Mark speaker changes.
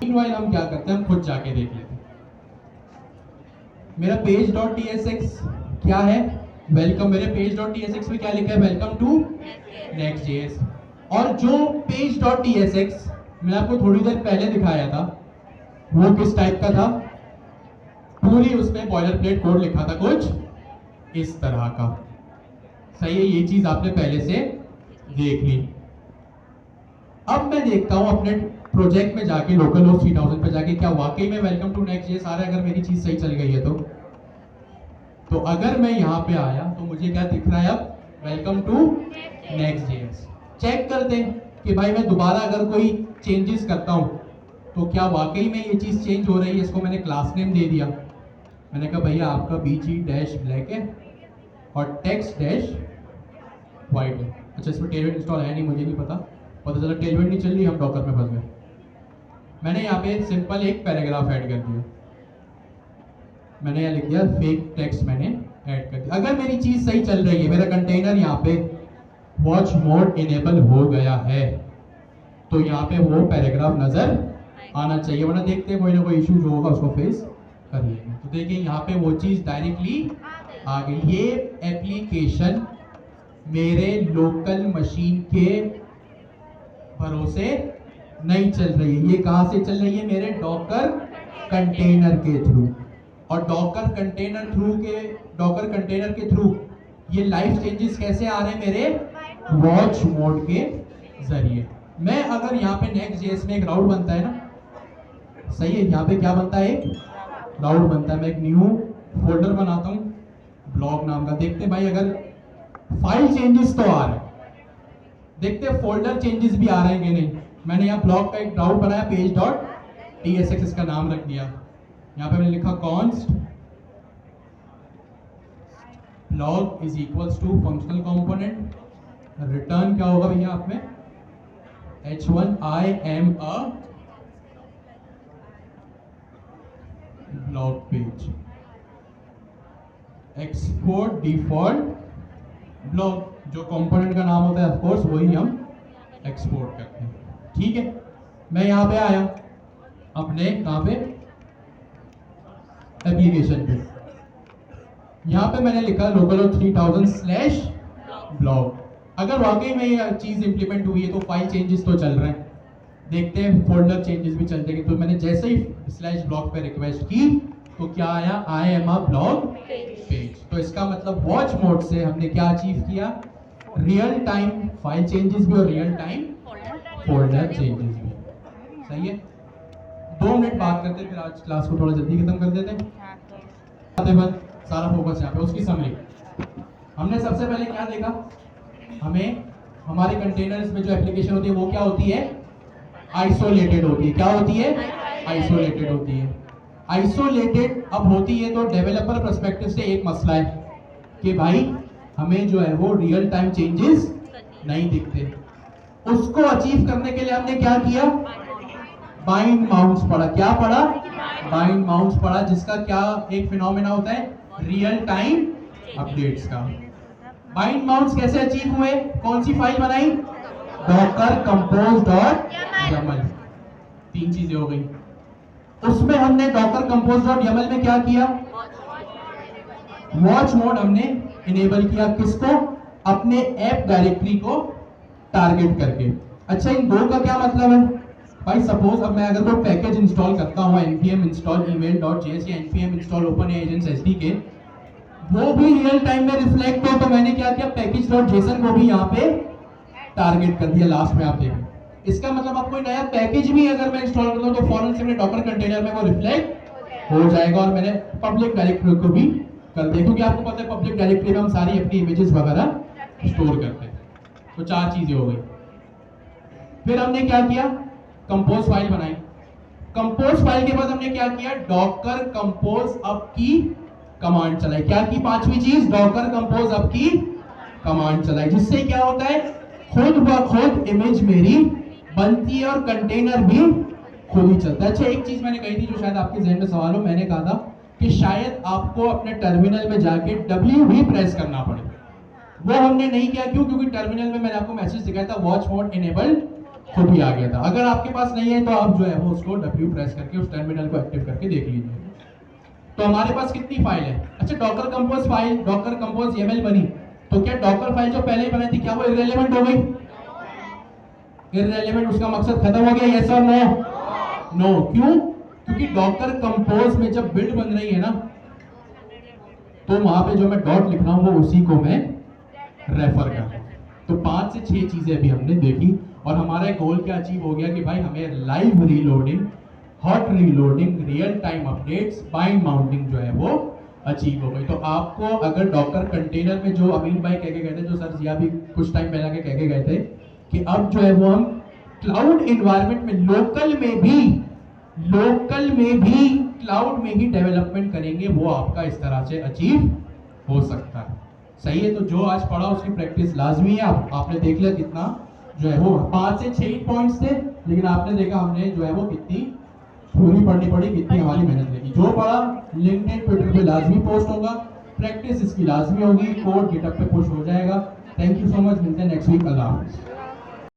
Speaker 1: Meanwhile हम क्या करते हैं, हम खुद जाके देख लेते हैं। मेरा पेज डॉट टीएसएक्स क्या है, वेलकम। मेरे पेज डॉट टीएसएक्स में क्या लिखा है, वेलकम टू नेक्स्ट जेएस। और जो पेज डॉट टीएसएक्स मैंने आपको थोड़ी देर पहले दिखाया था वो किस टाइप का था, पूरी उसमें बॉयलर प्लेट कोड लिखा था कुछ इस तरह का। सही है, ये चीज आपने पहले से देख ली। अब मैं देखता हूं अपने प्रोजेक्ट में जाके लोकल होस्ट 3000 पे जाके क्या वाकई में वेलकम टू नेक्स्ट जेएस आ रहा है, अगर मेरी चीज सही चल गई है तो अगर मैं यहाँ पे आया तो मुझे क्या दिख रहा है, अब welcome to next JS. Check करते हैं कि भाई मैं दोबारा अगर कोई चेंजेस करता हूँ तो क्या वाकई में ये चीज चेंज हो रही है। इसको मैंने क्लास नेम दे दिया, मैंने कहा भैया आपका बीजी डैश ब्लैक है और टेक्स्ट डैश वाइट है। अच्छा, इसमें टेलविंड इंस्टॉल है नहीं, मुझे नहीं पता चला टेलविंड नहीं चल रही, हम डॉकर में फंस गए। मैंने यहाँ पे सिंपल एक पैराग्राफ ऐड कर दिया, मैंने यहाँ लिख दिया फेक टेक्स्ट मैंने ऐड कर दिया। अगर मेरी चीज सही चल रही है, मेरा कंटेनर यहाँ पे वॉच मोड इनेबल हो गया है, तो यहाँ पे वो पैराग्राफ नजर आना चाहिए, वरना देखते हैं कोई ना कोई इशू जो होगा उसको फेस कर लेंगे। तो देखिए यहाँ पे वो चीज डायरेक्टली आ गई। ये एप्लीकेशन मेरे लोकल मशीन के भरोसे नहीं चल रही है, ये कहां से चल रही है, मेरे डॉकर कंटेनर के थ्रू। और डॉकर कंटेनर के थ्रू ये लाइव चेंजेस कैसे आ रहे हैं, मेरे वॉच मोड के जरिए। मैं अगर यहाँ पे नेक्स्ट जेएस में एक राउट बनता है ना, सही है, यहाँ पे क्या बनता है, एक राउट बनता है। मैं एक न्यू फोल्डर बनाता हूँ ब्लॉग नाम का, देखते हैं भाई अगर फाइल चेंजेस तो आ रहे हैं, देखते हैं फोल्डर चेंजेस भी आ रहे हैं कि नहीं। मैंने यहाँ ब्लॉग का एक राउट बनाया, पेज डॉट टीएसएक्स इसका नाम रख दिया। यहाँ पे मैंने लिखा const blog is equals to functional component, return क्या होगा भैया आप में h1 I am a blog page, export default blog, जो कंपोनेंट का नाम होता है ऑफकोर्स वही हम एक्सपोर्ट करते हैं। ठीक है, मैं यहाँ पे आया अपने कहाँ पे एप्लीकेशन पे, यहाँ पे मैंने लिखा लोकल 3000/ब्लॉग। अगर वाकई में ये चीज इंप्लीमेंट हुई है तो फाइल चेंजेस तो चल रहे हैं, देखते हैं फोल्डर चेंजेस भी चलते हैं। तो मैंने जैसे ही /ब्लॉग पे रिक्वेस्ट की तो क्या आया, I am a blog page. तो इसका मतलब वॉच मोड से हमने क्या अचीव किया, रियल टाइम फाइल चेंजेस भी और रियल टाइम फोल्डर चेंजेस भी। सही है, 2 मिनट बात करते हैं, फिर आज क्लास को थोड़ा जल्दी खत्म कर देते हैं। सारा फोकस यहाँ पे उसकी समरी। हमने सबसे पहले क्या देखा, हमें हमारे कंटेनर्स में जो एप्लीकेशन होती है वो क्या होती है, आइसोलेटेड होती है। क्या होती है, आइसोलेटेड होती है। आइसोलेटेड अब होती है तो डेवलपर पर्सपेक्टिव से एक मसला है कि भाई हमें जो है वो रियल टाइम चेंजेस नहीं दिखते। उसको अचीव करने के लिए हमने क्या किया, बाइंड माउंट्स पढ़ा। क्या पढ़ा, बाइंड माउंट्स पढ़ा, जिसका क्या एक फिनोमेना होता है, रियल टाइम अपडेट्स का। बाइंड माउंट्स कैसे अचीव हुए, कौन सी फाइल बनाई, डॉकर कंपोज डॉट यमल। 3 चीजें हो गई। उसमें हमने डॉकर कंपोज डॉट यमल में क्या किया, वॉच मोड हमने इनेबल किया, किसको, अपने ऐप डायरेक्टरी को टारगेट करके। अच्छा, इन 2 का क्या मतलब है भाई, सपोज अब मैं अगर कोई पैकेज इंस्टॉल करता हूँ npm install email.js या npm install openagents SDK, वो भी रियल टाइम में रिफ्लेक्ट हो, तो मैंने क्या किया, पैकेज.json को भी यहाँ पे टारगेट कर दिया। लास्ट में आप देखें, इसका मतलब आप कोई नया पैकेज भी अगर मैं इंस्टॉल करता हूँ तो फौरन से मेरे डॉकर कंटेनर में वो रिफ्लेक्ट हो जाएगा। और मैंने पब्लिक डायरेक्टरी को भी कर दिया, क्योंकि आपको पता है पब्लिक डायरेक्टरी में हम सारी अपनी इमेजेस वगैरह स्टोर करते हैं। तो 4 चीजें हो गई। फिर हमने क्या किया, कंपोज फाइल बनाई। कंपोज फाइल के बाद हमने क्या किया, डॉकर कंपोज अप की कमांड चलाई। क्या की, 5वीं चीज, डॉकर कंपोज अप की कमांड चलाई, जिससे क्या होता है, खुद ब खुद इमेज मेरी बनती है और कंटेनर भी खुद ही चलता है। अच्छा, एक चीज मैंने कही थी जो शायद आपके जहन में सवाल हो, मैंने कहा था कि शायद आपको अपने टर्मिनल में जाके W भी प्रेस करना पड़े। वो हमने नहीं किया, क्यों, क्योंकि टर्मिनल में मैंने आपको मैसेज दिखाया था वॉच मोड इनेबल्ड खुद ही आ गया था। अगर आपके पास नहीं है तो आप जो है वो उसको W प्रेस करके उस टर्मिनल को एक्टिव करके देख लीजिए। तो हमारे पास कितनी फाइल है? अच्छा, Docker compose file, Docker compose YAML बनी, तो क्या डॉकर फाइल जो पहले ही बनाई थी क्या वो इररेलेवेंट हो गई? इररेलेवेंट, उसका मकसद खत्म हो गया? यस और नो? नो। क्यों? क्योंकि डॉकर कंपोज में जब बिल्ड बन रही है ना, तो वहां पे जो मैं डॉट लिख रहा हूं वो उसी को मैं रेफर कर रहा हूं। तो 5 से 6 चीजें अभी हमने देखी और हमारा गोल क्या अचीव हो गया कि भाई हमें live reloading, hot reloading, real time updates, bind mounting जो है वो अचीव हो गई। तो आपको अगर डॉकर कंटेनर में जो अमीन भाई कह के गए थे, जो सर जिया भी कुछ टाइम पहले के कह के गए थे कि अब जो है वो हम क्लाउड इन्वायरमेंट में लोकल में भी क्लाउड में ही डेवलपमेंट करेंगे, वो आपका इस तरह से अचीव हो सकता है। सही है? तो जो आज पढ़ा उसकी प्रैक्टिस लाजमी है। आपने देख लिया कितना जो है वो 5 से 6 पॉइंट्स थे, लेकिन आपने देखा हमने जो है वो कितनी थ्योरी पढ़नी पड़ी, कितनी हमारी मेहनत लगी। जो पढ़ा लिंक्डइन ट्विटर पे लाजमी पोस्ट होगा, प्रैक्टिस इसकी लाजमी होगी, कोड गिटहब पे पुश हो जाएगा। थैंक यू सो मच, मिलते हैं नेक्स्ट वीक। अल्लाह हाफिज़।